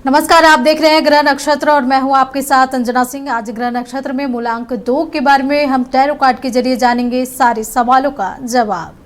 नमस्कार, आप देख रहे हैं ग्रह नक्षत्र और मैं हूं आपके साथ अंजना सिंह। आज ग्रह नक्षत्र में मूलांक 2 के बारे में हम टैरो कार्ड के जरिए जानेंगे सारे सवालों का जवाब।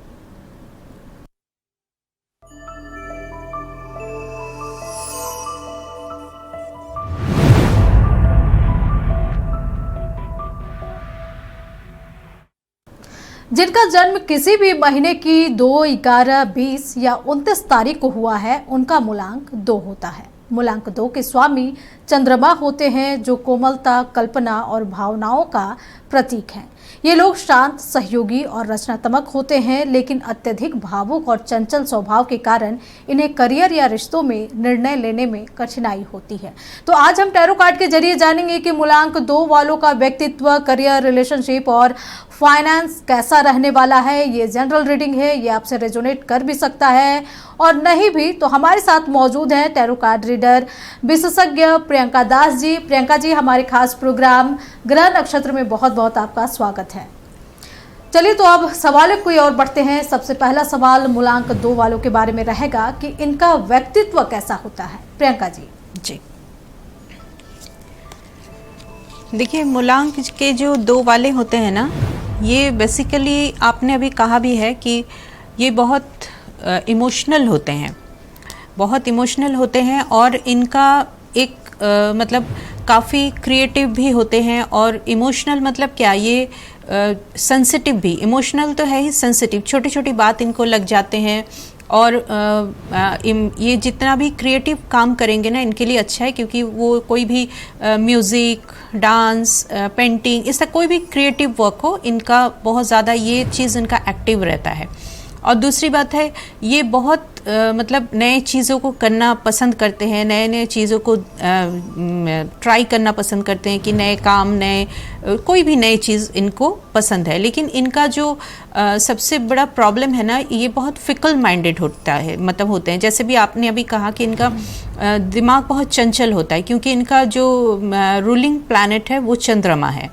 जिनका जन्म किसी भी महीने की 2, 11, 20 या 29 तारीख को हुआ है उनका मूलांक 2 होता है। मूलांक 2 के स्वामी चंद्रमा होते हैं, जो कोमलता, कल्पना और भावनाओं का प्रतीक हैं। ये लोग शांत, सहयोगी और रचनात्मक होते हैं, लेकिन अत्यधिक भावुक और चंचल स्वभाव के कारण इन्हें करियर या रिश्तों में निर्णय लेने में कठिनाई होती है। तो आज हम टैरो कार्ड के जरिए जानेंगे कि मूलांक 2 वालों का व्यक्तित्व, करियर, रिलेशनशिप और फाइनेंस कैसा रहने वाला है। ये जनरल रीडिंग है, ये आपसे रेजोनेट कर भी सकता है और नहीं भी। तो हमारे साथ मौजूद हैं टैरो कार्ड रीडर विशेषज्ञ प्रियंका दास जी। प्रियंका जी, हमारे खास प्रोग्राम ग्रह नक्षत्र में बहुत बहुत आपका स्वागत है। चलिए, तो अब सवाल कोई और बढ़ते हैं। सबसे पहला सवाल मूलांक 2 वालों के बारे में रहेगा कि इनका व्यक्तित्व कैसा होता है। प्रियंका जी। जी, देखिए, मूलांक के जो 2 वाले होते हैं ना, ये बेसिकली आपने अभी कहा भी है कि ये बहुत इमोशनल होते हैं, बहुत इमोशनल होते हैं और इनका एक मतलब काफ़ी क्रिएटिव भी होते हैं। और इमोशनल मतलब क्या, ये सेंसिटिव भी, इमोशनल तो है ही, सेंसिटिव, छोटी छोटी बात इनको लग जाते हैं। और ये जितना भी क्रिएटिव काम करेंगे ना, इनके लिए अच्छा है, क्योंकि वो कोई भी म्यूज़िक, डांस, पेंटिंग, इसका कोई भी क्रिएटिव वर्क हो, इनका बहुत ज़्यादा ये चीज़ इनका एक्टिव रहता है। और दूसरी बात है, ये बहुत मतलब नए चीज़ों को करना पसंद करते हैं, नए नए चीज़ों को ट्राई करना पसंद करते हैं कि नए काम, नए कोई भी नई चीज़ इनको पसंद है। लेकिन इनका जो सबसे बड़ा प्रॉब्लम है ना, ये बहुत फिकल माइंडेड होता है, मतलब होते हैं। जैसे भी आपने अभी कहा कि इनका दिमाग बहुत चंचल होता है, क्योंकि इनका जो रूलिंग प्लैनेट है वो चंद्रमा है।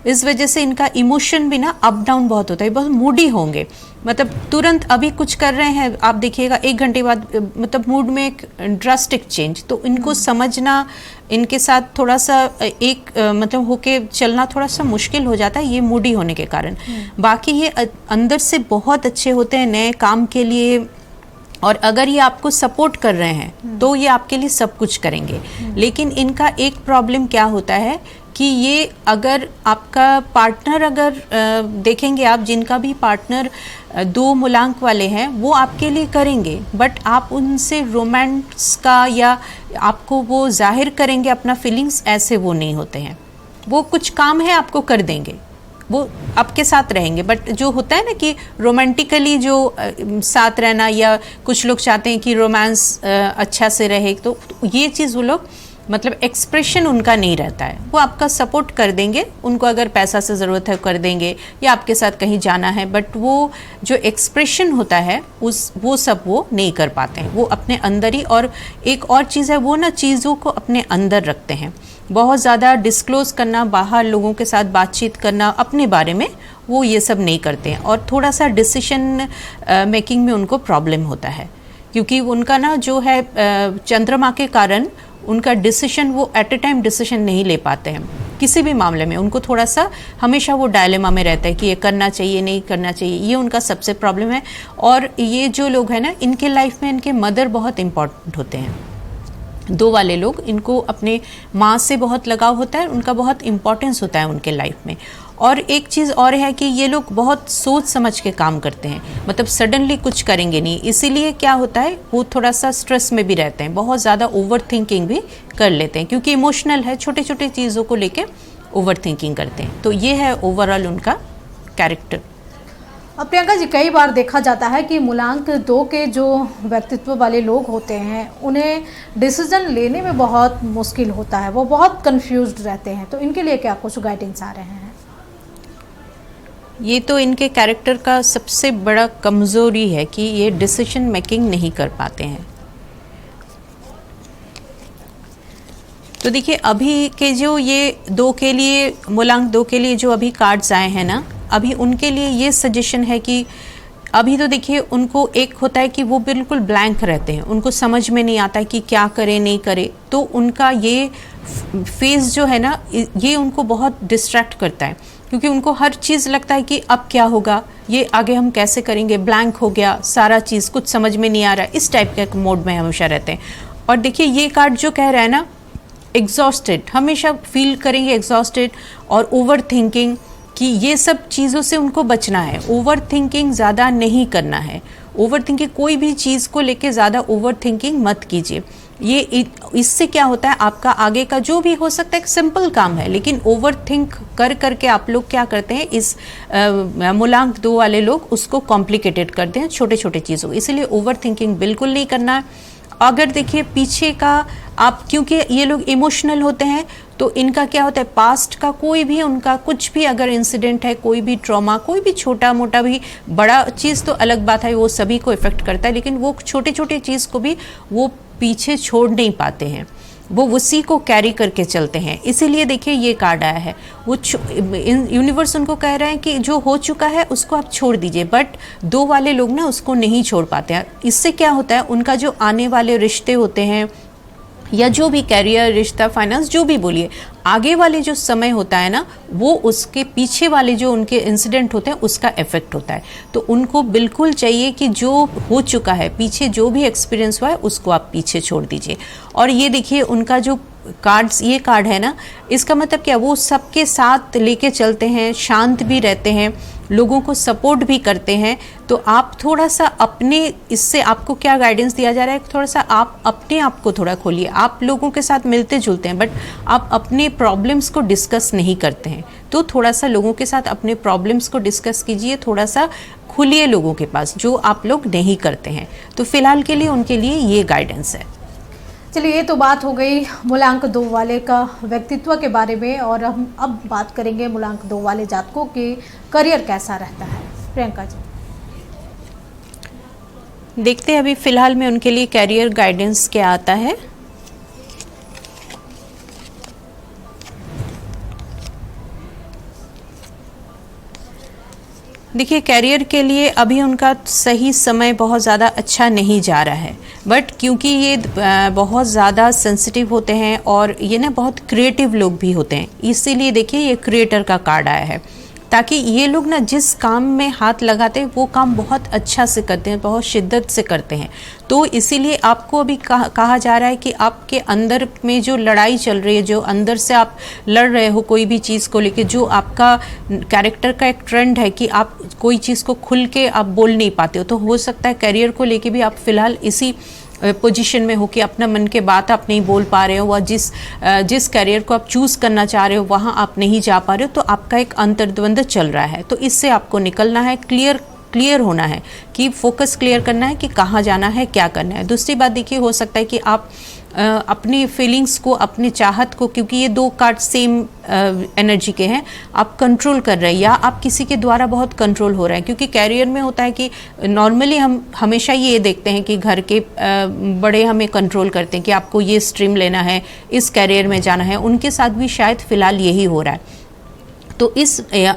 इस वजह से इनका इमोशन भी ना अप डाउन बहुत होता है, बहुत मूडी होंगे। मतलब तुरंत अभी कुछ कर रहे हैं, आप देखिएगा 1 घंटे बाद मतलब मूड में एक ड्रास्टिक चेंज। तो इनको समझना, इनके साथ थोड़ा सा एक मतलब होके चलना थोड़ा सा मुश्किल हो जाता है, ये मूडी होने के कारण। बाकी ये अंदर से बहुत अच्छे होते हैं नए काम के लिए, और अगर ये आपको सपोर्ट कर रहे हैं तो ये आपके लिए सब कुछ करेंगे। लेकिन इनका एक प्रॉब्लम क्या होता है कि ये, अगर आपका पार्टनर, अगर देखेंगे आप, जिनका भी पार्टनर 2 मूलांक वाले हैं, वो आपके लिए करेंगे, बट आप उनसे रोमांस का या आपको वो जाहिर करेंगे अपना फीलिंग्स, ऐसे वो नहीं होते हैं। वो कुछ काम है आपको कर देंगे, वो आपके साथ रहेंगे, बट जो होता है ना कि रोमांटिकली जो साथ रहना, या कुछ लोग चाहते हैं कि रोमांस अच्छा से रहे, तो ये चीज़ वो लोग, मतलब एक्सप्रेशन उनका नहीं रहता है। वो आपका सपोर्ट कर देंगे, उनको अगर पैसा से ज़रूरत है कर देंगे, या आपके साथ कहीं जाना है, बट वो जो एक्सप्रेशन होता है वो सब वो नहीं कर पाते हैं। वो अपने अंदर ही, और एक और चीज़ है, वो ना चीज़ों को अपने अंदर रखते हैं। बहुत ज़्यादा डिस्क्लोज़ करना, बाहर लोगों के साथ बातचीत करना अपने बारे में, वो ये सब नहीं करते हैं। और थोड़ा सा डिसीशन मेकिंग में उनको प्रॉब्लम होता है, क्योंकि उनका ना जो है चंद्रमा के कारण उनका डिसीजन, वो एट ए टाइम डिसीजन नहीं ले पाते हैं किसी भी मामले में। उनको थोड़ा सा हमेशा वो डायलेमा में रहता है कि ये करना चाहिए, नहीं करना चाहिए, ये उनका सबसे प्रॉब्लम है। और ये जो लोग हैं ना, इनके लाइफ में इनके मदर बहुत इम्पॉर्टेंट होते हैं। 2 वाले लोग, इनको अपने माँ से बहुत लगाव होता है, उनका बहुत इम्पोर्टेंस होता है उनके लाइफ में। और एक चीज़ और है कि ये लोग बहुत सोच समझ के काम करते हैं, मतलब सडनली कुछ करेंगे नहीं। इसीलिए क्या होता है, वो थोड़ा सा स्ट्रेस में भी रहते हैं, बहुत ज़्यादा ओवर थिंकिंग भी कर लेते हैं, क्योंकि इमोशनल है, छोटे छोटे चीज़ों को लेके ओवर थिंकिंग करते हैं। तो ये है ओवरऑल उनका कैरेक्टर। अब प्रियंका जी, कई बार देखा जाता है कि मूलांक 2 के जो व्यक्तित्व वाले लोग होते हैं, उन्हें डिसीजन लेने में बहुत मुश्किल होता है, वो बहुत कंफ्यूज्ड रहते हैं। तो इनके लिए क्या कुछ गाइडेंस आ रहे हैं? ये तो इनके कैरेक्टर का सबसे बड़ा कमज़ोरी है कि ये डिसीजन मेकिंग नहीं कर पाते हैं। तो देखिए, अभी के जो ये 2 के लिए, मूलांक 2 के लिए जो अभी कार्ड्स आए हैं ना, अभी उनके लिए ये सजेशन है कि अभी तो देखिए उनको एक होता है कि वो बिल्कुल ब्लैंक रहते हैं, उनको समझ में नहीं आता है कि क्या करें नहीं करें, तो उनका ये फेज जो है ना, ये उनको बहुत डिस्ट्रैक्ट करता है, क्योंकि उनको हर चीज़ लगता है कि अब क्या होगा, ये आगे हम कैसे करेंगे, ब्लैंक हो गया सारा चीज़, कुछ समझ में नहीं आ रहा, इस टाइप के मोड में हमेशा रहते हैं। और देखिए ये कार्ड जो कह रहा है ना, एग्जॉस्टेड, हमेशा फील करेंगे एग्जॉस्टेड और ओवर थिंकिंग, कि ये सब चीज़ों से उनको बचना है। ओवर थिंकिंग ज़्यादा नहीं करना है, ओवर थिंकिंग कोई भी चीज़ को लेके ज़्यादा ओवर थिंकिंग मत कीजिए। ये इससे क्या होता है, आपका आगे का जो भी हो सकता है एक सिंपल काम है, लेकिन ओवर थिंक कर करके आप लोग क्या करते हैं, इस मूलांक 2 वाले लोग उसको कॉम्प्लिकेटेड करते हैं छोटे छोटे चीज़ों को, इसलिए ओवर थिंकिंग बिल्कुल नहीं करना है। अगर देखिए पीछे का आप, क्योंकि ये लोग इमोशनल होते हैं, तो इनका क्या होता है, पास्ट का कोई भी उनका कुछ भी अगर इंसिडेंट है, कोई भी ट्रॉमा, कोई भी छोटा मोटा भी, बड़ा चीज़ तो अलग बात है, वो सभी को इफ़ेक्ट करता है, लेकिन वो छोटे छोटे चीज़ को भी वो पीछे छोड़ नहीं पाते हैं, वो उसी को कैरी करके चलते हैं। इसीलिए देखिए ये कार्ड आया है, वो यूनिवर्स उनको कह रहे हैं कि जो हो चुका है उसको आप छोड़ दीजिए, बट 2 वाले लोग ना उसको नहीं छोड़ पाते हैं। इससे क्या होता है, उनका जो आने वाले रिश्ते होते हैं, या जो भी कैरियर, रिश्ता, फाइनेंस, जो भी बोलिए, आगे वाले जो समय होता है ना, वो उसके पीछे वाले जो उनके इंसिडेंट होते हैं उसका इफेक्ट होता है। तो उनको बिल्कुल चाहिए कि जो हो चुका है, पीछे जो भी एक्सपीरियंस हुआ है उसको आप पीछे छोड़ दीजिए। और ये देखिए उनका जो कार्ड्स, ये कार्ड है ना, इसका मतलब क्या, वो सबके साथ लेके चलते हैं, शांत भी रहते हैं, लोगों को सपोर्ट भी करते हैं। तो आप थोड़ा सा अपने, इससे आपको क्या गाइडेंस दिया जा रहा है, थोड़ा सा आप अपने आप को थोड़ा खोलिए। आप लोगों के साथ मिलते जुलते हैं, बट आप अपने प्रॉब्लम्स को डिस्कस नहीं करते हैं, तो थोड़ा सा लोगों के साथ अपने प्रॉब्लम्स को डिस्कस कीजिए, थोड़ा सा खुलिए लोगों के पास, जो आप लोग नहीं करते हैं। तो फिलहाल के लिए उनके लिए ये गाइडेंस है। चलिए, ये तो बात हो गई मूलांक 2 वाले का व्यक्तित्व के बारे में, और हम अब बात करेंगे मूलांक 2 वाले जातकों के करियर कैसा रहता है। प्रियंका जी, देखते हैं अभी फिलहाल में उनके लिए कैरियर गाइडेंस क्या आता है। देखिए कैरियर के लिए अभी उनका सही समय बहुत ज़्यादा अच्छा नहीं जा रहा है, बट क्योंकि ये बहुत ज़्यादा सेंसिटिव होते हैं और ये ना बहुत क्रिएटिव लोग भी होते हैं, इसीलिए देखिए ये क्रिएटर का कार्ड आया है, ताकि ये लोग ना जिस काम में हाथ लगाते हैं वो काम बहुत अच्छा से करते हैं, बहुत शिद्दत से करते हैं। तो इसीलिए आपको अभी कहा जा रहा है कि आपके अंदर में जो लड़ाई चल रही है, जो अंदर से आप लड़ रहे हो कोई भी चीज़ को लेके, जो आपका कैरेक्टर का एक ट्रेंड है कि आप कोई चीज़ को खुल के आप बोल नहीं पाते हो, तो हो सकता है करियर को लेके भी आप फिलहाल इसी पोजीशन में हो कि अपना मन के बात आप नहीं बोल पा रहे हो, व जिस करियर को आप चूज़ करना चाह रहे हो वहाँ आप नहीं जा पा रहे हो, तो आपका एक अंतर्द्वंद चल रहा है। तो इससे आपको निकलना है, क्लियर होना है कि फोकस क्लियर करना है कि कहाँ जाना है, क्या करना है। दूसरी बात देखिए, हो सकता है कि आप अपनी फीलिंग्स को, अपनी चाहत को, क्योंकि ये 2 कार्ड सेम एनर्जी के हैं, आप कंट्रोल कर रहे हैं या आप किसी के द्वारा बहुत कंट्रोल हो रहे हैं। क्योंकि कैरियर में होता है कि नॉर्मली हम हमेशा ये देखते हैं कि घर के बड़े हमें कंट्रोल करते हैं कि आपको ये स्ट्रीम लेना है, इस कैरियर में जाना है, उनके साथ भी शायद फ़िलहाल यही हो रहा है। तो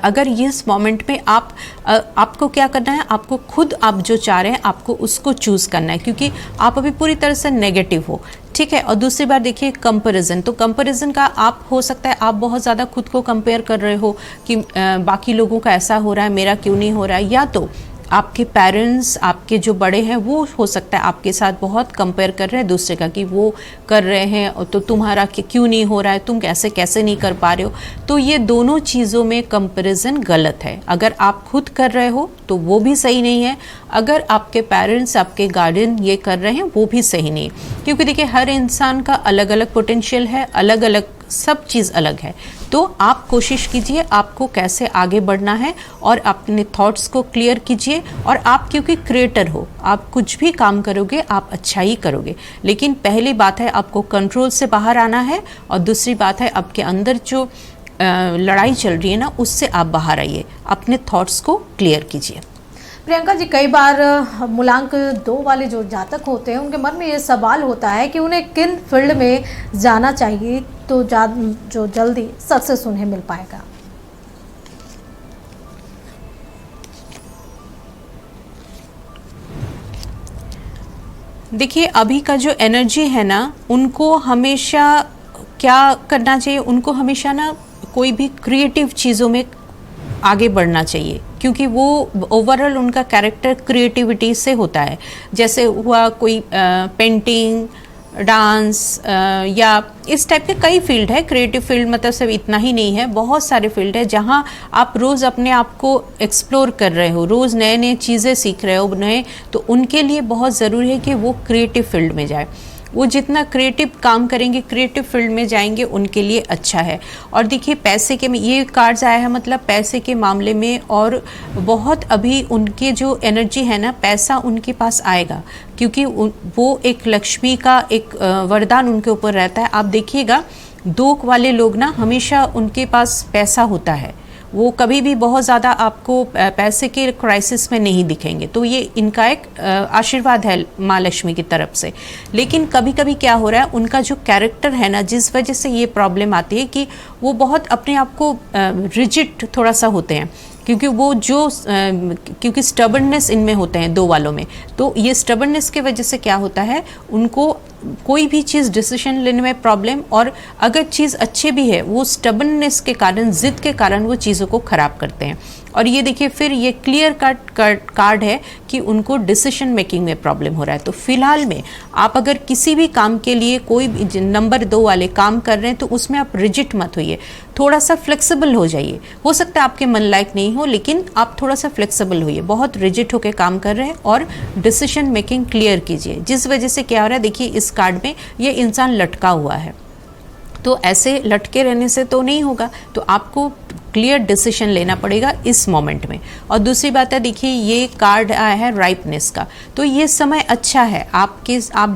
अगर इस मोमेंट में आपको क्या करना है, आपको खुद आप जो चाह रहे हैं आपको उसको चूज़ करना है, क्योंकि आप अभी पूरी तरह से नेगेटिव हो, ठीक है। और दूसरी बात देखिए कंपैरिजन, तो कंपैरिजन का आप हो सकता है आप बहुत ज़्यादा खुद को कंपेयर कर रहे हो कि बाकी लोगों का ऐसा हो रहा है, मेरा क्यों नहीं हो रहा है, या तो आपके पेरेंट्स, आपके जो बड़े हैं वो हो सकता है आपके साथ बहुत कंपेयर कर रहे हैं दूसरे का कि वो कर रहे हैं तो तुम्हारा क्यों नहीं हो रहा है, तुम कैसे नहीं कर पा रहे हो। तो ये दोनों चीज़ों में कंपैरिजन गलत है। अगर आप खुद कर रहे हो तो वो भी सही नहीं है, अगर आपके पेरेंट्स, आपके गार्डियन ये कर रहे हैं वो भी सही नहीं, क्योंकि देखिए हर इंसान का अलग अलग पोटेंशियल है, अलग अलग सब चीज़ अलग है। तो आप कोशिश कीजिए आपको कैसे आगे बढ़ना है और अपने थॉट्स को क्लियर कीजिए। और आप क्योंकि क्रिएटर हो, आप कुछ भी काम करोगे आप अच्छा ही करोगे, लेकिन पहली बात है आपको कंट्रोल से बाहर आना है, और दूसरी बात है आपके अंदर जो लड़ाई चल रही है ना उससे आप बाहर आइए, अपने थॉट्स को क्लियर कीजिए। प्रियंका जी, कई बार मूलांक 2 वाले जो जातक होते हैं उनके मन में ये सवाल होता है कि उन्हें किन फील्ड में जाना चाहिए तो जो जल्दी सक्सेस उन्हें मिल पाएगा। देखिए अभी का जो एनर्जी है ना, उनको हमेशा क्या करना चाहिए, उनको हमेशा ना कोई भी क्रिएटिव चीज़ों में आगे बढ़ना चाहिए, क्योंकि वो ओवरऑल उनका कैरेक्टर क्रिएटिविटी से होता है। जैसे हुआ कोई पेंटिंग, डांस या इस टाइप के कई फील्ड है। क्रिएटिव फील्ड मतलब सिर्फ इतना ही नहीं है, बहुत सारे फील्ड है जहाँ आप रोज़ अपने आप को एक्सप्लोर कर रहे हो, रोज़ नए नए चीज़ें सीख रहे हो नए, तो उनके लिए बहुत ज़रूरी है कि वो क्रिएटिव फील्ड में जाए। वो जितना क्रिएटिव काम करेंगे, क्रिएटिव फील्ड में जाएंगे, उनके लिए अच्छा है। और देखिए पैसे के में ये कार्ड्स आया है, मतलब पैसे के मामले में, और बहुत अभी उनके जो एनर्जी है ना, पैसा उनके पास आएगा, क्योंकि वो एक लक्ष्मी का एक वरदान उनके ऊपर रहता है। आप देखिएगा 2 वाले लोग ना हमेशा उनके पास पैसा होता है, वो कभी भी बहुत ज़्यादा आपको पैसे के क्राइसिस में नहीं दिखेंगे। तो ये इनका एक आशीर्वाद है माँ लक्ष्मी की तरफ से। लेकिन कभी कभी क्या हो रहा है, उनका जो कैरेक्टर है ना, जिस वजह से ये प्रॉब्लम आती है कि वो बहुत अपने आप को रिजिड थोड़ा सा होते हैं, क्योंकि वो जो क्योंकि स्टबर्ननेस इनमें होते हैं 2 वालों में। तो ये स्टबर्ननेस की वजह से क्या होता है, उनको कोई भी चीज़ डिसीजन लेने में प्रॉब्लम, और अगर चीज़ अच्छी भी है, वो स्टबर्ननेस के कारण, जिद के कारण वो चीज़ों को ख़राब करते हैं। और ये देखिए फिर ये क्लियर कट कार्ड है कि उनको डिसीजन मेकिंग में प्रॉब्लम हो रहा है। तो फिलहाल में आप अगर किसी भी काम के लिए कोई भी नंबर 2 वाले काम कर रहे हैं, तो उसमें आप रिजिड मत होइए, थोड़ा सा फ्लेक्सिबल हो जाइए। हो सकता है आपके मन लायक नहीं हो, लेकिन आप थोड़ा सा फ्लेक्सिबल होइए। बहुत रिजिड होकर काम कर रहे हैं और डिसीजन मेकिंग क्लियर कीजिए। जिस वजह से क्या हो रहा है, देखिए इस कार्ड में ये इंसान लटका हुआ है, तो ऐसे लटके रहने से तो नहीं होगा, तो आपको क्लियर डिसीजन लेना पड़ेगा इस मोमेंट में। और दूसरी बात है, देखिए ये कार्ड आया है राइपनेस का, तो ये समय अच्छा है आप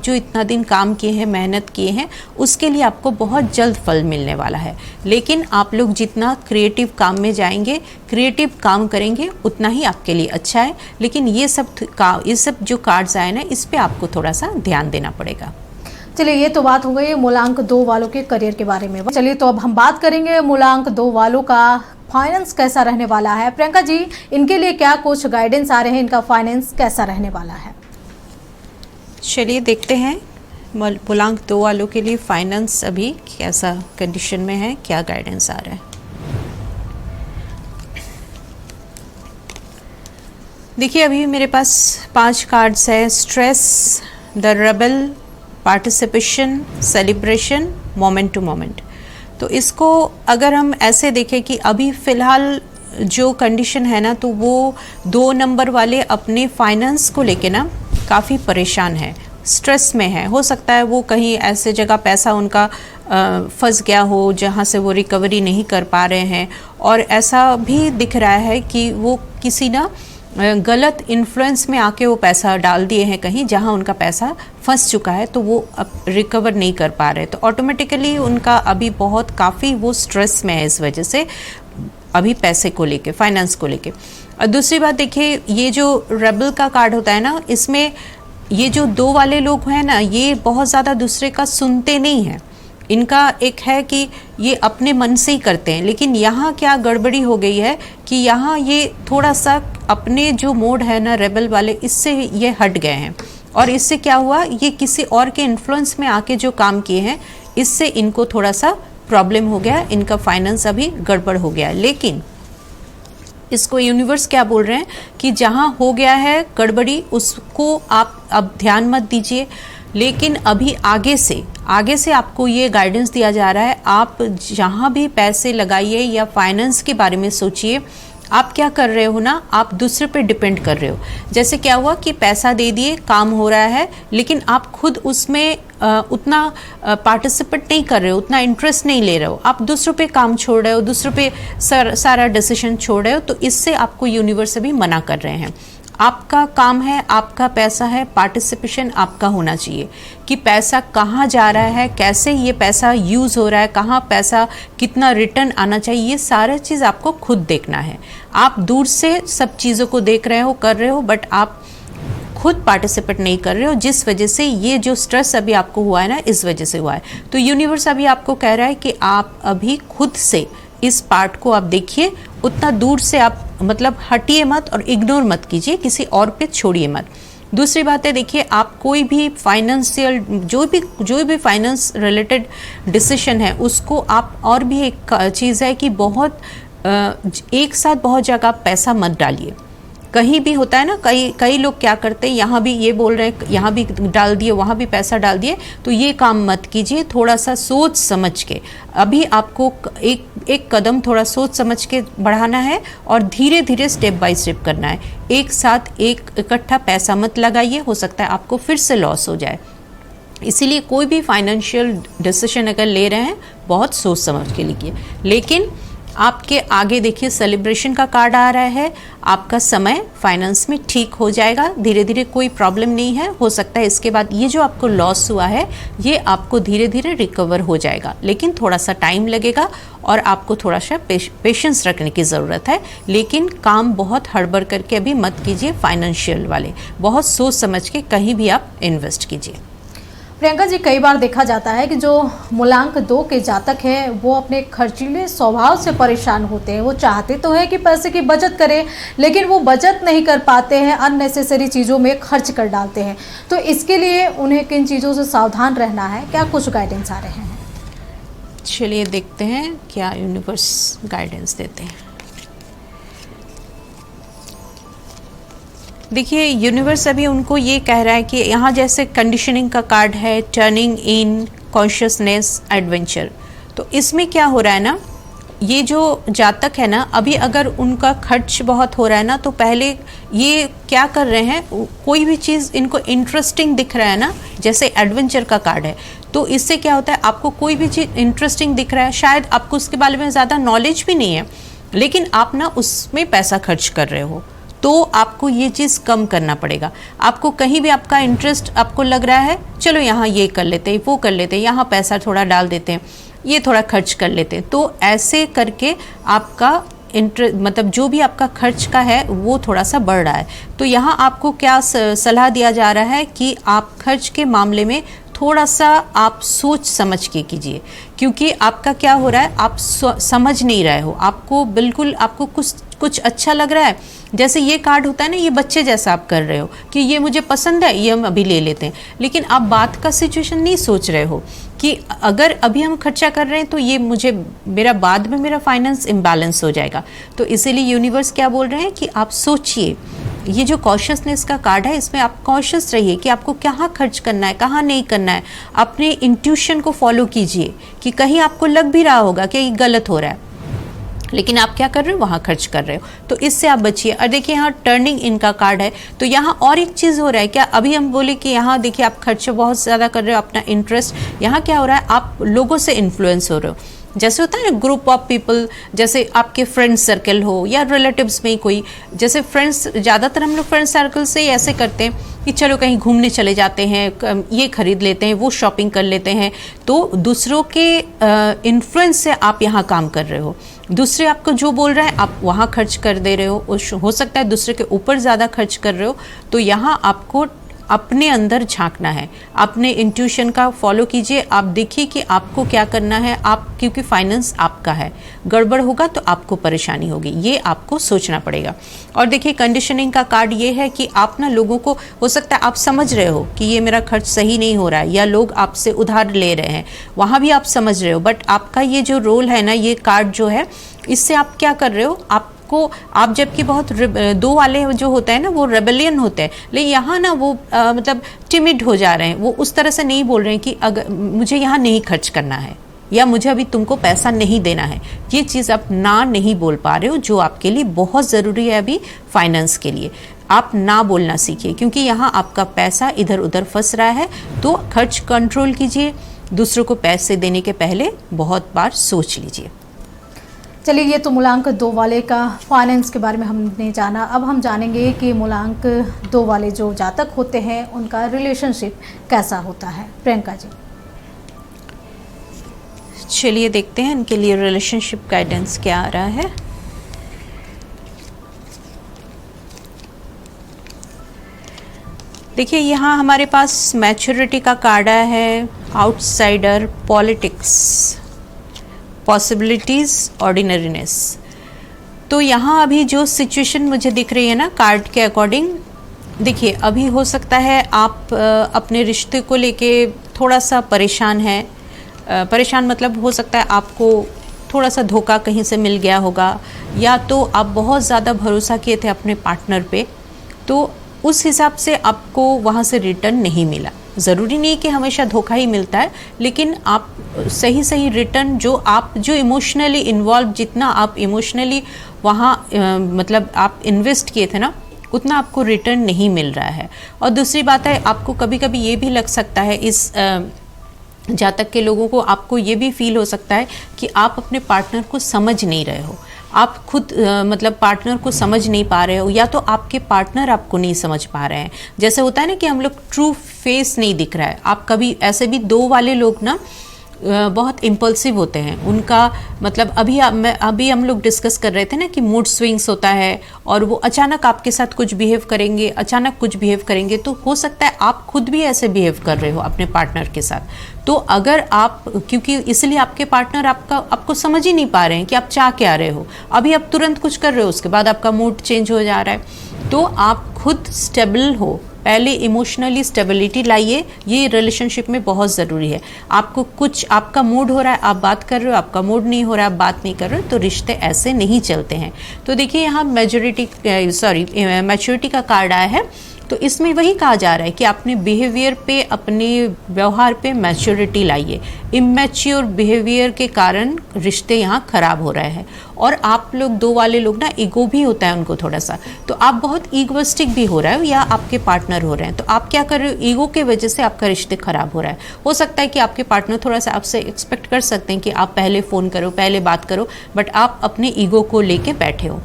जो इतना दिन काम किए हैं, मेहनत किए हैं, उसके लिए आपको बहुत जल्द फल मिलने वाला है। लेकिन आप लोग जितना क्रिएटिव काम में जाएंगे, क्रिएटिव काम करेंगे, उतना ही आपके लिए अच्छा है। लेकिन ये सब जो कार्ड्स आए ना, इस पर आपको थोड़ा सा ध्यान देना पड़ेगा। चलिए, ये तो बात हो गई मूलांक 2 वालों के करियर के बारे में। चलिए, तो अब हम बात करेंगे मूलांक 2 वालों का फाइनेंस कैसा रहने वाला है। प्रियंका जी, इनके लिए क्या कुछ गाइडेंस आ रहे हैं, इनका फाइनेंस कैसा रहने वाला है? चलिए देखते हैं मूलांक 2 वालों के लिए फाइनेंस अभी कैसा कंडीशन में है, क्या गाइडेंस आ रहा है। देखिए अभी मेरे पास 5 कार्ड्स है। Stress, the rebel, participation, celebration, moment to moment. तो इसको अगर हम ऐसे देखें कि अभी फ़िलहाल जो कंडीशन है ना, तो वो 2 नंबर वाले अपने फाइनेंस को लेके ना काफ़ी परेशान है, स्ट्रेस में है। हो सकता है वो कहीं ऐसे जगह पैसा उनका फंस गया हो जहाँ से वो रिकवरी नहीं कर पा रहे हैं, और ऐसा भी दिख रहा है कि वो किसी ना गलत इन्फ्लुएंस में आके वो पैसा डाल दिए हैं कहीं जहां उनका पैसा फंस चुका है, तो वो अब रिकवर नहीं कर पा रहे। तो ऑटोमेटिकली उनका अभी बहुत काफ़ी वो स्ट्रेस में है इस वजह से, अभी पैसे को लेके, फाइनेंस को लेके। और दूसरी बात देखिए, ये जो रेबल का कार्ड होता है ना, इसमें ये जो 2 वाले लोग हैं ना, ये बहुत ज़्यादा दूसरे का सुनते नहीं हैं। इनका एक है कि ये अपने मन से ही करते हैं। लेकिन यहाँ क्या गड़बड़ी हो गई है कि यहाँ ये थोड़ा सा अपने जो मोड है ना रेबल वाले, इससे ये हट गए हैं, और इससे क्या हुआ, ये किसी और के इन्फ्लुएंस में आके जो काम किए हैं, इससे इनको थोड़ा सा प्रॉब्लम हो गया, इनका फाइनेंस अभी गड़बड़ हो गया। लेकिन इसको यूनिवर्स क्या बोल रहे हैं कि जहाँ हो गया है गड़बड़ी, उसको आप अब ध्यान मत दीजिए। लेकिन अभी आगे से आपको ये गाइडेंस दिया जा रहा है, आप जहाँ भी पैसे लगाइए या फाइनेंस के बारे में सोचिए, आप क्या कर रहे हो ना, आप दूसरे पे डिपेंड कर रहे हो। जैसे क्या हुआ कि पैसा दे दिए, काम हो रहा है, लेकिन आप खुद उसमें उतना पार्टिसिपेट नहीं कर रहे हो, उतना इंटरेस्ट नहीं ले रहे हो, आप दूसरों पे काम छोड़ रहे हो, दूसरों पे सारा डिसीजन छोड़ रहे हो। तो इससे आपको यूनिवर्स अभी मना कर रहे हैं। आपका काम है, आपका पैसा है, पार्टिसिपेशन आपका होना चाहिए कि पैसा कहाँ जा रहा है, कैसे ये पैसा यूज़ हो रहा है, कहाँ पैसा कितना रिटर्न आना चाहिए, ये सारा चीज़ आपको खुद देखना है। आप दूर से सब चीज़ों को देख रहे हो, कर रहे हो, बट आप खुद पार्टिसिपेट नहीं कर रहे हो, जिस वजह से ये जो स्ट्रेस अभी आपको हुआ है ना, इस वजह से हुआ है। तो यूनिवर्स अभी आपको कह रहा है कि आप अभी खुद से इस पार्ट को आप देखिए, उतना दूर से आप मतलब हटिए मत और इग्नोर मत कीजिए, किसी और पे छोड़िए मत। दूसरी बात है, देखिए आप कोई भी फाइनेंशियल जो भी फाइनेंस रिलेटेड डिसीजन है उसको आप, और भी एक चीज़ है कि बहुत एक साथ बहुत जगह पैसा मत डालिए। कहीं भी होता है ना, कई लोग क्या करते हैं, यहाँ भी ये बोल रहे हैं यहाँ भी डाल दिए वहाँ भी पैसा डाल दिए, तो ये काम मत कीजिए। थोड़ा सा सोच समझ के, अभी आपको एक कदम थोड़ा सोच समझ के बढ़ाना है और धीरे धीरे स्टेप बाय स्टेप करना है। एक साथ एक इकट्ठा पैसा मत लगाइए, हो सकता है आपको फिर से लॉस हो जाए। इसीलिए कोई भी फाइनेंशियल डिसीजन अगर ले रहे हैं बहुत सोच समझ के लीजिए। लेकिन आपके आगे देखिए सेलिब्रेशन का कार्ड आ रहा है, आपका समय फाइनेंस में ठीक हो जाएगा, धीरे धीरे कोई प्रॉब्लम नहीं है। हो सकता है इसके बाद ये जो आपको लॉस हुआ है ये आपको धीरे धीरे रिकवर हो जाएगा, लेकिन थोड़ा सा टाइम लगेगा और आपको थोड़ा सा पेशेंस रखने की ज़रूरत है। लेकिन काम बहुत हड़बड़ करके अभी मत कीजिए, फाइनेंशियल वाले बहुत सोच समझ के कहीं भी आप इन्वेस्ट कीजिए। प्रियंका जी, कई बार देखा जाता है कि जो मूलांक 2 के जातक हैं वो अपने खर्चीले स्वभाव से परेशान होते हैं। वो चाहते तो है कि पैसे की बचत करें, लेकिन वो बचत नहीं कर पाते हैं, अननेसेसरी चीज़ों में खर्च कर डालते हैं। तो इसके लिए उन्हें किन चीज़ों से सावधान रहना है, क्या कुछ गाइडेंस आ रहे हैं? चलिए देखते हैं क्या यूनिवर्स गाइडेंस देते हैं। देखिए यूनिवर्स अभी उनको ये कह रहा है कि यहाँ जैसे कंडीशनिंग का कार्ड है, टर्निंग इन कॉन्शियसनेस एडवेंचर, तो इसमें क्या हो रहा है ना, ये जो जातक है ना, अभी अगर उनका खर्च बहुत हो रहा है ना, तो पहले ये क्या कर रहे हैं, कोई भी चीज़ इनको इंटरेस्टिंग दिख रहा है ना, जैसे एडवेंचर का कार्ड है, तो इससे क्या होता है, आपको कोई भी चीज़ इंटरेस्टिंग दिख रहा है, शायद आपको उसके बारे में ज़्यादा नॉलेज भी नहीं है, लेकिन आप ना उसमें पैसा खर्च कर रहे हो, तो आपको ये चीज़ कम करना पड़ेगा। आपको कहीं भी आपका इंटरेस्ट आपको लग रहा है, चलो यहाँ ये कर लेते हैं, वो कर लेते हैं, यहाँ पैसा थोड़ा डाल देते हैं, ये थोड़ा खर्च कर लेते हैं, तो ऐसे करके आपका मतलब जो भी आपका खर्च का है वो थोड़ा सा बढ़ रहा है। तो यहाँ आपको क्या सलाह दिया जा रहा है कि आप खर्च के मामले में थोड़ा सा आप सोच समझ के कीजिए, क्योंकि आपका क्या हो रहा है, आप समझ नहीं रहे हो, आपको बिल्कुल आपको कुछ अच्छा लग रहा है, जैसे ये कार्ड होता है ना, ये बच्चे जैसा आप कर रहे हो कि ये मुझे पसंद है, ये हम अभी ले लेते हैं, लेकिन आप बात का सिचुएशन नहीं सोच रहे हो कि अगर अभी हम खर्चा कर रहे हैं तो ये मेरा बाद में मेरा फाइनेंस इम्बैलेंस हो जाएगा। तो इसीलिए यूनिवर्स क्या बोल रहे हैं कि आप सोचिए, ये जो कॉशियसनेस का कार्ड है इसमें आप कॉशियस रहिए कि आपको कहाँ खर्च करना है, कहाँ नहीं करना है। अपने इंट्यूशन को फॉलो कीजिए कि कहीं आपको लग भी रहा होगा कि ये गलत हो रहा है, लेकिन आप क्या कर रहे हो, वहाँ खर्च कर रहे हो, तो इससे आप बचिए। और देखिए यहाँ टर्निंग इनका कार्ड है, तो यहाँ और एक चीज़ हो रहा है, क्या अभी हम बोले कि यहाँ देखिए आप खर्च बहुत ज़्यादा कर रहे हो, अपना इंटरेस्ट, यहाँ क्या हो रहा है, आप लोगों से इन्फ्लुएंस हो रहे हो। जैसे होता है ना ग्रुप ऑफ पीपल, जैसे आपके फ्रेंड सर्कल हो या रिलेटिव्स में कोई, जैसे फ्रेंड्स, ज़्यादातर हम लोग फ्रेंड सर्कल से ही ऐसे करते हैं कि चलो कहीं घूमने चले जाते हैं, ये खरीद लेते हैं, वो शॉपिंग कर लेते हैं, तो दूसरों के इन्फ्लुएंस से आप यहाँ काम कर रहे हो। दूसरे आपको जो बोल रहे हैं आप वहाँ खर्च कर दे रहे हो सकता है दूसरे के ऊपर ज़्यादा खर्च कर रहे हो। तो यहाँ आपको अपने अंदर झांकना है, अपने इंट्यूशन का फॉलो कीजिए, आप देखिए कि आपको क्या करना है, आप क्योंकि फाइनेंस आपका है, गड़बड़ होगा तो आपको परेशानी होगी, ये आपको सोचना पड़ेगा। और देखिए कंडीशनिंग का कार्ड ये है कि आप ना लोगों को, हो सकता है आप समझ रहे हो कि ये मेरा खर्च सही नहीं हो रहा है या लोग आपसे उधार ले रहे हैं, वहाँ भी आप समझ रहे हो, बट आपका ये जो रोल है ना, ये कार्ड जो है, इससे आप क्या कर रहे हो, आप जबकि बहुत 2 वाले जो होते हैं ना वो रेबेलियन होते हैं, लेकिन यहाँ ना वो मतलब टिमिड हो जा रहे हैं, वो उस तरह से नहीं बोल रहे हैं कि अगर मुझे यहाँ नहीं खर्च करना है या मुझे अभी तुमको पैसा नहीं देना है, ये चीज़ आप ना नहीं बोल पा रहे हो, जो आपके लिए बहुत ज़रूरी है अभी फाइनेंस के लिए। आप ना बोलना सीखिए, क्योंकि यहाँ आपका पैसा इधर उधर फंस रहा है, तो खर्च कंट्रोल कीजिए, दूसरों को पैसे देने के पहले बहुत बार सोच लीजिए। चलिए, ये तो मूलांक 2 वाले का फाइनेंस के बारे में हमने जाना। अब हम जानेंगे कि मूलांक 2 वाले जो जातक होते हैं उनका रिलेशनशिप कैसा होता है। प्रियंका जी, चलिए देखते हैं इनके लिए रिलेशनशिप गाइडेंस क्या आ रहा है। देखिए यहाँ हमारे पास मैच्योरिटी का कार्ड आया है, आउटसाइडर, पॉलिटिक्स, पॉसिबिलिटीज़, ऑर्डिनरीनेस। तो यहाँ अभी जो सिचुएशन मुझे दिख रही है ना कार्ड के अकॉर्डिंग, देखिए, अभी हो सकता है आप अपने रिश्ते को लेके थोड़ा सा परेशान हैं। परेशान मतलब हो सकता है आपको थोड़ा सा धोखा कहीं से मिल गया होगा, या तो आप बहुत ज़्यादा भरोसा किए थे अपने पार्टनर पे, तो उस हिसाब से आपको वहाँ से रिटर्न नहीं मिला। ज़रूरी नहीं कि हमेशा धोखा ही मिलता है, लेकिन आप सही सही रिटर्न जो इमोशनली इन्वॉल्व, जितना आप इमोशनली वहाँ मतलब आप इन्वेस्ट किए थे ना, उतना आपको रिटर्न नहीं मिल रहा है। और दूसरी बात है, आपको कभी कभी ये भी लग सकता है, इस जातक के लोगों को आपको ये भी फील हो सकता है कि आप अपने पार्टनर को समझ नहीं रहे हो। आप खुद मतलब पार्टनर को समझ नहीं पा रहे हो, या तो आपके पार्टनर आपको नहीं समझ पा रहे हैं। जैसे होता है ना कि हम लोग ट्रू फेस नहीं दिख रहा है। आप कभी ऐसे भी दो वाले लोग ना बहुत इम्पल्सिव होते हैं। उनका मतलब अभी हम लोग डिस्कस कर रहे थे ना कि मूड स्विंग्स होता है, और वो अचानक आपके साथ कुछ बिहेव करेंगे, अचानक कुछ बिहेव करेंगे। तो हो सकता है आप खुद भी ऐसे बिहेव कर रहे हो अपने पार्टनर के साथ। तो अगर आप, क्योंकि इसलिए आपके पार्टनर आपको समझ ही नहीं पा रहे हैं कि आप चाह क्या रहे हो। अभी आप तुरंत कुछ कर रहे हो, उसके बाद आपका मूड चेंज हो जा रहा है। तो आप खुद स्टेबल हो, पहले इमोशनली स्टेबिलिटी लाइए। ये रिलेशनशिप में बहुत ज़रूरी है। आपका मूड हो रहा है, आप बात कर रहे हो, आपका मूड नहीं हो रहा है, आप बात नहीं कर रहे हो, तो रिश्ते ऐसे नहीं चलते हैं। तो देखिए, यहाँ मैच्योरिटी का कार्ड आया है। तो इसमें वही कहा जा रहा है कि अपने बिहेवियर पे, अपने व्यवहार पे मैच्योरिटी लाइए। इमैच्योर बिहेवियर के कारण रिश्ते यहाँ खराब हो रहे हैं। और आप लोग दो वाले लोग ना, ईगो भी होता है उनको थोड़ा सा, तो आप बहुत ईगोइस्टिक भी हो रहे हो, या आपके पार्टनर हो रहे हैं। तो आप क्या कर रहे हो, ईगो के वजह से आपका रिश्ते खराब हो रहा है। हो सकता है कि आपके पार्टनर थोड़ा सा आपसे एक्सपेक्ट कर सकते हैं कि आप पहले फ़ोन करो, पहले बात करो, बट आप अपने ईगो को लेके बैठे हो।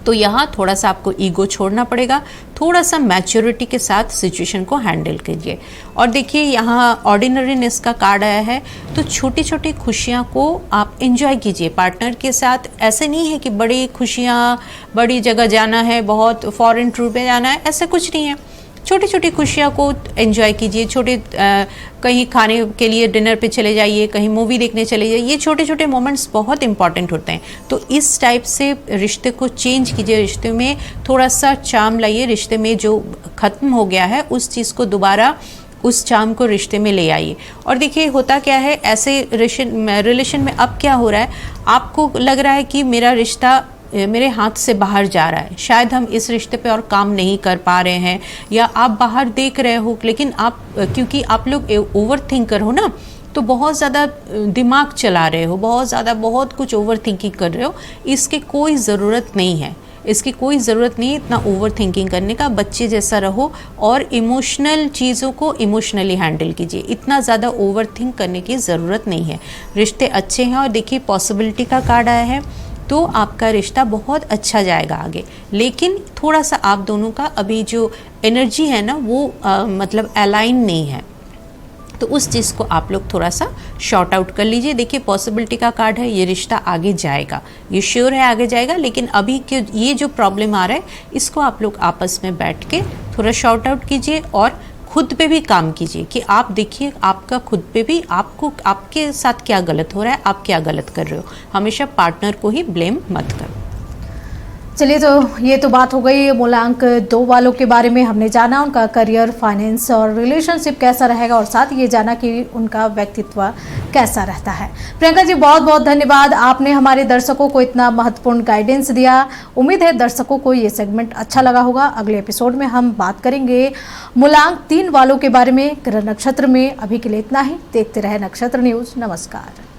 तो यहाँ थोड़ा सा आपको ईगो छोड़ना पड़ेगा, थोड़ा सा मैच्योरिटी के साथ सिचुएशन को हैंडल कीजिए। और देखिए, यहाँ ऑर्डिनरीनेस का कार्ड आया है। तो छोटी छोटी खुशियाँ को आप एंजॉय कीजिए पार्टनर के साथ। ऐसे नहीं है कि बड़ी खुशियाँ, बड़ी जगह जाना है, बहुत फॉरेन टूर पे जाना है, ऐसा कुछ नहीं है। छोटी छोटी खुशियाँ को एंजॉय कीजिए। कहीं खाने के लिए डिनर पे चले जाइए, कहीं मूवी देखने चले जाइए। ये छोटे छोटे मोमेंट्स बहुत इंपॉर्टेंट होते हैं। तो इस टाइप से रिश्ते को चेंज कीजिए, रिश्ते में थोड़ा सा चार्म लाइए। रिश्ते में जो ख़त्म हो गया है, उस चीज़ को दोबारा, उस चार्म को रिश्ते में ले आइए। और देखिए, होता क्या है, ऐसे रिलेशन में अब क्या हो रहा है, आपको लग रहा है कि मेरा रिश्ता मेरे हाथ से बाहर जा रहा है, शायद हम इस रिश्ते पे और काम नहीं कर पा रहे हैं, या आप बाहर देख रहे हो, लेकिन आप, क्योंकि आप लोग ओवर थिंकर हो ना, तो बहुत ज़्यादा दिमाग चला रहे हो, बहुत कुछ ओवर थिंकिंग कर रहे हो। इसकी कोई ज़रूरत नहीं है, इतना ओवर थिंकिंग करने का। बच्चे जैसा रहो और इमोशनल चीज़ों को इमोशनली हैंडल कीजिए। इतना ज़्यादा ओवर थिंक करने की ज़रूरत नहीं है। रिश्ते अच्छे हैं। और देखिए, पॉसिबिलिटी का कार्ड आया है, तो आपका रिश्ता बहुत अच्छा जाएगा आगे। लेकिन थोड़ा सा आप दोनों का अभी जो एनर्जी है ना, वो मतलब अलाइन नहीं है। तो उस चीज़ को आप लोग थोड़ा सा शॉर्ट आउट कर लीजिए। देखिए, पॉसिबिलिटी का कार्ड है, ये रिश्ता आगे जाएगा, ये श्योर है आगे जाएगा। लेकिन अभी के ये जो प्रॉब्लम आ रहा है, इसको आप लोग आपस में बैठ के थोड़ा शॉर्ट आउट कीजिए। और खुद पे भी काम कीजिए कि आप देखिए, आपका खुद पे भी, आपके साथ क्या गलत हो रहा है, आप क्या गलत कर रहे हो। हमेशा पार्टनर को ही ब्लेम मत करो। चलिए, तो ये तो बात हो गई मूलांक 2 वालों के बारे में। हमने जाना उनका करियर, फाइनेंस और रिलेशनशिप कैसा रहेगा, और साथ ये जाना कि उनका व्यक्तित्व कैसा रहता है। प्रियंका जी, बहुत बहुत धन्यवाद, आपने हमारे दर्शकों को इतना महत्वपूर्ण गाइडेंस दिया। उम्मीद है दर्शकों को ये सेगमेंट अच्छा लगा होगा। अगले एपिसोड में हम बात करेंगे मूलांक 3 वालों के बारे में, ग्रह नक्षत्र में। अभी के लिए इतना ही। देखते रहे नक्षत्र न्यूज। नमस्कार।